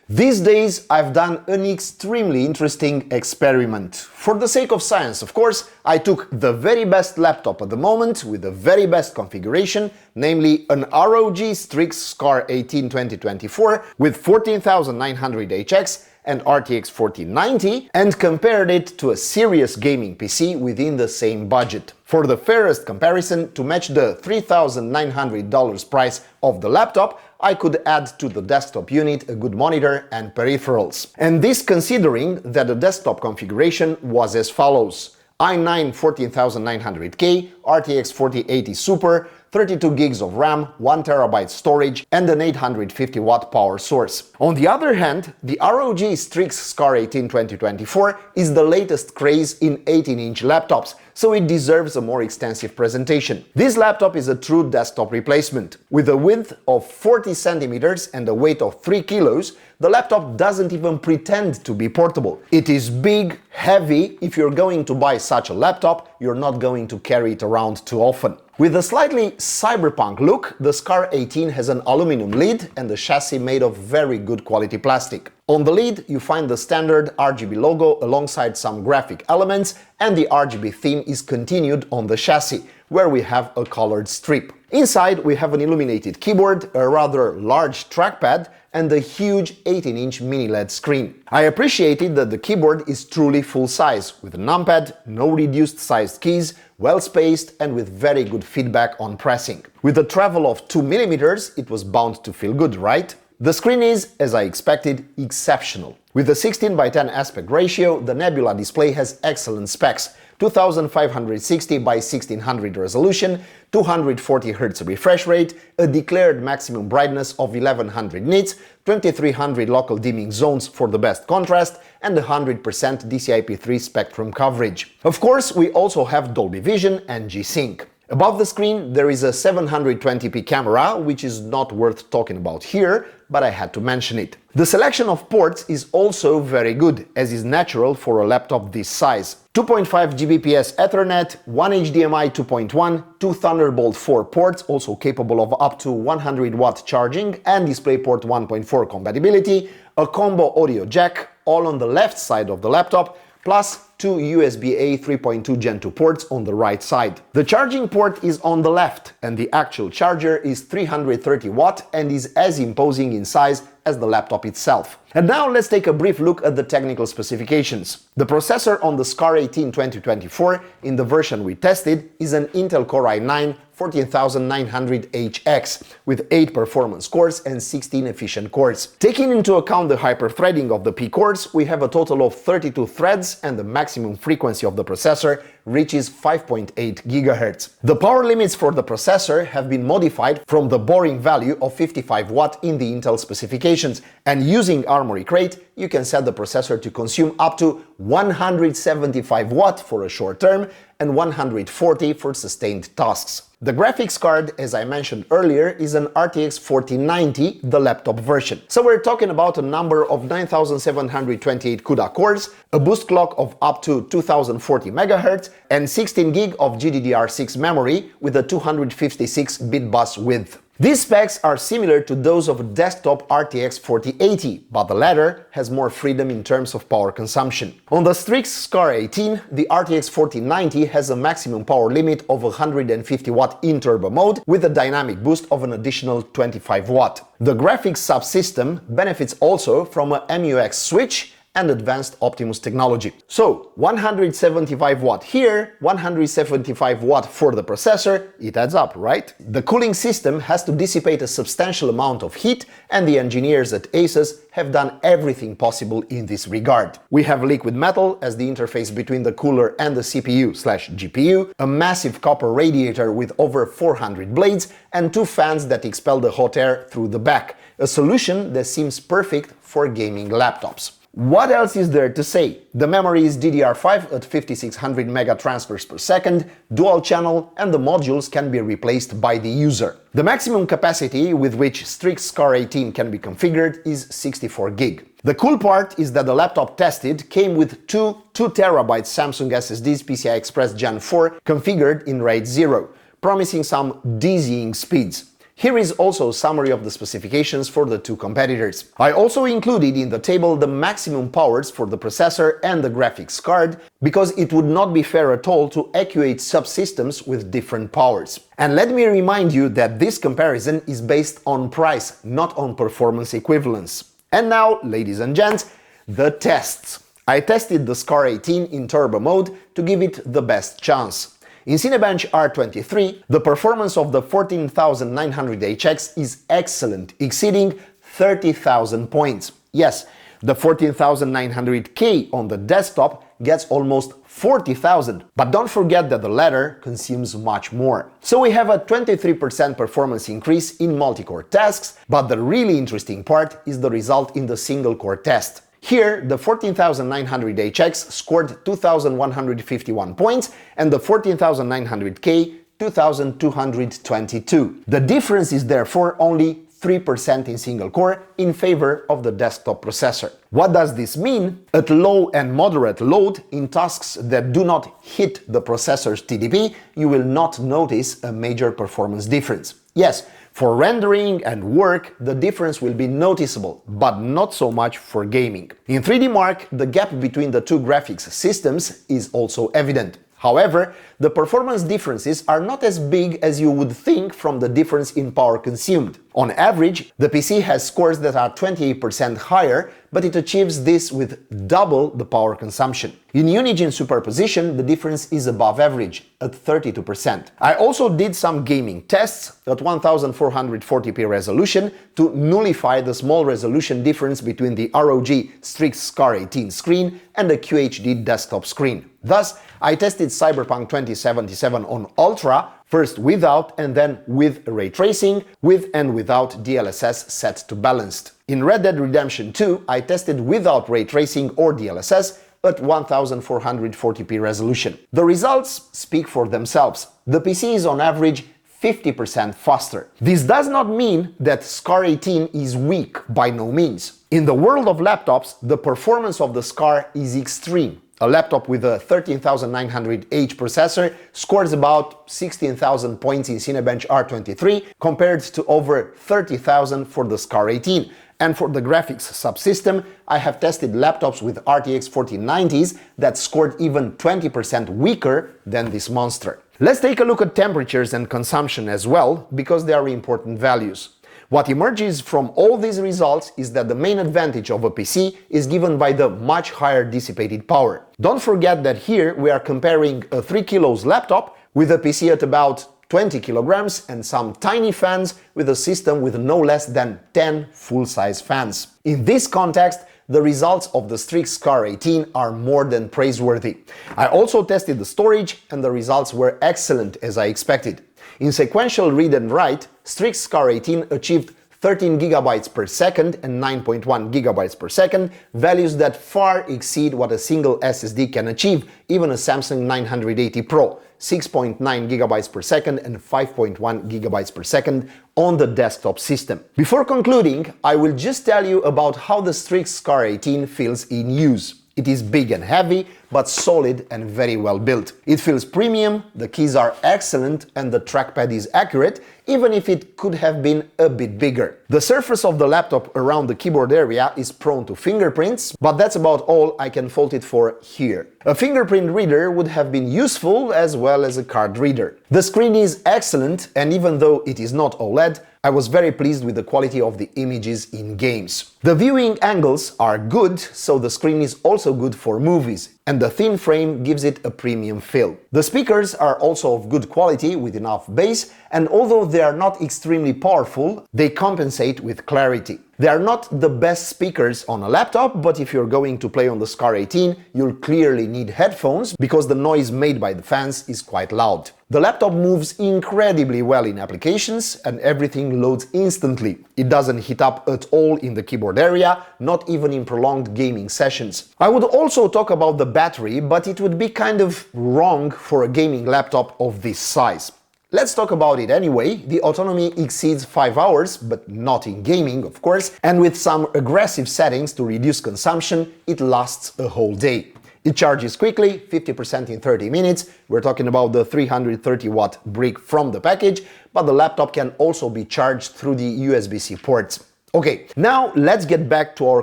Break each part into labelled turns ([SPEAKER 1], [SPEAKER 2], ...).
[SPEAKER 1] These days, I've done an extremely interesting experiment. For the sake of science, of course, I took the very best laptop at the moment with the very best configuration, namely an ROG Strix Scar 18 2024 with 14900HX and RTX 4090 and compared it to a serious gaming PC within the same budget. For the fairest comparison, to match the $3,900 price of the laptop, I could add to the desktop unit a good monitor and peripherals. And this considering that the desktop configuration was as follows: i9 14900K, RTX 4080 Super, 32 gigs of RAM, 1 TB storage and an 850 watt power source. On the other hand, the ROG Strix Scar 18 2024 is the latest craze in 18-inch laptops, so it deserves a more extensive presentation. This laptop is a true desktop replacement. With a width of 40 centimeters and a weight of 3 kilos, the laptop doesn't even pretend to be portable. It is big, heavy. If you're going to buy such a laptop, you're not going to carry it around too often. With a slightly cyberpunk look, the Scar 18 has an aluminum lid and a chassis made of very good quality plastic. On the lid, you find the standard RGB logo alongside some graphic elements, and the RGB theme is continued on the chassis, where we have a colored strip. Inside, we have an illuminated keyboard, a rather large trackpad, and a huge 18-inch mini LED screen. I appreciated that the keyboard is truly full-size, with a numpad, no reduced-sized keys, well-spaced and with very good feedback on pressing. With a travel of 2 mm, it was bound to feel good, right? The screen is, as I expected, exceptional. With a 16:10 aspect ratio, the Nebula display has excellent specs: 2560 by 1600 resolution, 240 Hz refresh rate, a declared maximum brightness of 1100 nits, 2300 local dimming zones for the best contrast, and 100% DCI-P3 spectrum coverage. Of course, we also have Dolby Vision and G-Sync. Above the screen, there is a 720p camera, which is not worth talking about here, but I had to mention it. The selection of ports is also very good, as is natural for a laptop this size. 2.5 Gbps Ethernet, 1 HDMI 2.1, 2 Thunderbolt 4 ports, also capable of up to 100 watt charging, and DisplayPort 1.4 compatibility, a combo audio jack, all on the left side of the laptop, plus 2 USB-A 3.2 Gen 2 ports on the right side. The charging port is on the left, and the actual charger is 330 watt and is as imposing in size as the laptop itself. And now let's take a brief look at the technical specifications. The processor on the Scar 18 2024, in the version we tested, is an Intel Core i9 14900HX with 8 performance cores and 16 efficient cores. Taking into account the hyperthreading of the P cores, we have a total of 32 threads, and the maximum frequency of the processor reaches 5.8 GHz. The power limits for the processor have been modified from the boring value of 55 watt in the Intel specifications, and using Armoury Crate, you can set the processor to consume up to 175 watt for a short term and 140 for sustained tasks. The graphics card, as I mentioned earlier, is an RTX 4090, the laptop version. So we're talking about a number of 9728 CUDA cores, a boost clock of up to 2040 MHz, and 16 GB of GDDR6 memory with a 256-bit bus width. These specs are similar to those of a desktop RTX 4080, but the latter has more freedom in terms of power consumption. On the Strix Scar 18, the RTX 4090 has a maximum power limit of 150 watt in turbo mode with a dynamic boost of an additional 25 watt. The graphics subsystem benefits also from a MUX switch and advanced Optimus technology. So 175 watt here, 175 watt for the processor, it adds up, right? The cooling system has to dissipate a substantial amount of heat, and the engineers at Asus have done everything possible in this regard. We have liquid metal as the interface between the cooler and the CPU/GPU, a massive copper radiator with over 400 blades, and 2 fans that expel the hot air through the back, a solution that seems perfect for gaming laptops. What else is there to say? The memory is DDR5 at 5600 mega transfers per second, dual channel, and the modules can be replaced by the user. The maximum capacity with which Strix Scar 18 can be configured is 64 GB. The cool part is that the laptop tested came with two 2TB Samsung SSDs PCI Express Gen 4 configured in RAID 0, promising some dizzying speeds. Here is also a summary of the specifications for the two competitors. I also included in the table the maximum powers for the processor and the graphics card, because it would not be fair at all to equate subsystems with different powers. And let me remind you that this comparison is based on price, not on performance equivalence. And now, ladies and gents, the tests. I tested the Scar 18 in turbo mode to give it the best chance. In Cinebench R23, the performance of the 14900HX is excellent, exceeding 30,000 points. Yes, the 14900K on the desktop gets almost 40,000, but don't forget that the latter consumes much more. So we have a 23% performance increase in multi-core tasks, but the really interesting part is the result in the single-core test. Here, the 14900HX scored 2,151 points and the 14900K 2,222. The difference is therefore only 3% in single core in favor of the desktop processor. What does this mean? At low and moderate load, in tasks that do not hit the processor's TDP, you will not notice a major performance difference. Yes, for rendering and work, the difference will be noticeable, but not so much for gaming. In 3D Mark, the gap between the two graphics systems is also evident. However, the performance differences are not as big as you would think from the difference in power consumed. On average, the PC has scores that are 28% higher, but it achieves this with double the power consumption. In Unigine superposition, the difference is above average, at 32%. I also did some gaming tests at 1440p resolution to nullify the small resolution difference between the ROG Strix Scar 18 screen and the QHD desktop screen. Thus, I tested Cyberpunk 2077 on Ultra, first without and then with ray tracing, with and without DLSS set to balanced. In Red Dead Redemption 2, I tested without ray tracing or DLSS at 1440p resolution. The results speak for themselves. The PC is on average 50% faster. This does not mean that Scar 18 is weak, by no means. In the world of laptops, the performance of the Scar is extreme. A laptop with a 13900H processor scores about 16,000 points in Cinebench R23 compared to over 30,000 for the Scar 18. And for the graphics subsystem, I have tested laptops with RTX 4090s that scored even 20% weaker than this monster. Let's take a look at temperatures and consumption as well, because they are important values. What emerges from all these results is that the main advantage of a PC is given by the much higher dissipated power. Don't forget that here we are comparing a 3 kilos laptop with a PC at about 20 kilograms and some tiny fans with a system with no less than 10 full-size fans. In this context, the results of the Strix Scar 18 are more than praiseworthy. I also tested the storage and the results were excellent as I expected. In sequential read and write, Strix Scar 18 achieved 13 GB per second and 9.1 GB per second, values that far exceed what a single SSD can achieve, even a Samsung 980 Pro, 6.9 GB per second and 5.1 GB per second on the desktop system. Before concluding, I will just tell you about how the Strix Scar 18 feels in use. It is big and heavy, but solid and very well built. It feels premium, the keys are excellent and the trackpad is accurate, even if it could have been a bit bigger. The surface of the laptop around the keyboard area is prone to fingerprints, but that's about all I can fault it for here. A fingerprint reader would have been useful as well as a card reader. The screen is excellent, and even though it is not OLED, I was very pleased with the quality of the images in games. The viewing angles are good, so the screen is also good for movies, and the thin frame gives it a premium feel. The speakers are also of good quality with enough bass, and although they are not extremely powerful, they compensate with clarity. They are not the best speakers on a laptop, but if you're going to play on the Scar 18, you'll clearly need headphones because the noise made by the fans is quite loud. The laptop moves incredibly well in applications and everything loads instantly. It doesn't heat up at all in the keyboard area, not even in prolonged gaming sessions. I would also talk about the battery, but it would be kind of wrong for a gaming laptop of this size. Let's talk about it anyway. The autonomy exceeds 5 hours, but not in gaming, of course, and with some aggressive settings to reduce consumption, it lasts a whole day. It charges quickly, 50% in 30 minutes, we're talking about the 330 watt brick from the package, but the laptop can also be charged through the USB-C ports. Okay, now let's get back to our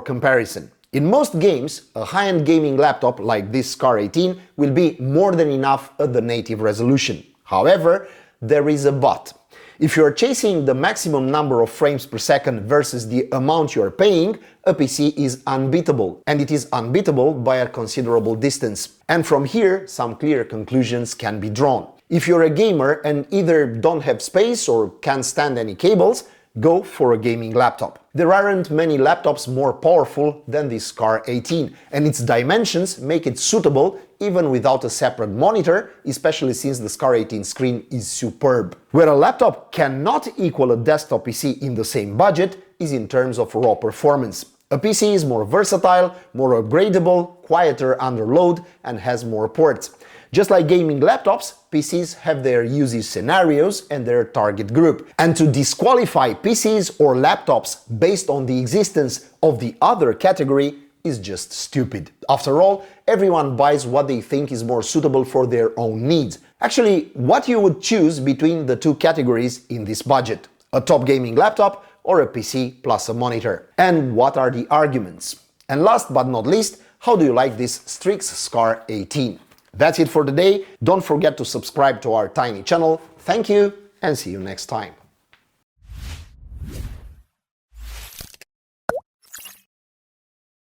[SPEAKER 1] comparison. In most games, a high-end gaming laptop like this Scar 18 will be more than enough at the native resolution. However, there is a but. If you are chasing the maximum number of frames per second versus the amount you are paying, a PC is unbeatable, and it is unbeatable by a considerable distance. And from here, some clear conclusions can be drawn. If you're a gamer and either don't have space or can't stand any cables, go for a gaming laptop. There aren't many laptops more powerful than this Scar 18, and its dimensions make it suitable even without a separate monitor, especially since the Scar 18 screen is superb. Where a laptop cannot equal a desktop PC in the same budget is in terms of raw performance. A PC is more versatile, more upgradable, quieter under load, and has more ports. Just like gaming laptops, PCs have their usage scenarios and their target group. And to disqualify PCs or laptops based on the existence of the other category is just stupid. After all, everyone buys what they think is more suitable for their own needs. Actually, what you would choose between the two categories in this budget? A top gaming laptop or a PC plus a monitor? And what are the arguments? And last but not least, how do you like this Strix Scar 18? That's it for today. Don't forget to subscribe to our tiny channel. Thank you and see you next time.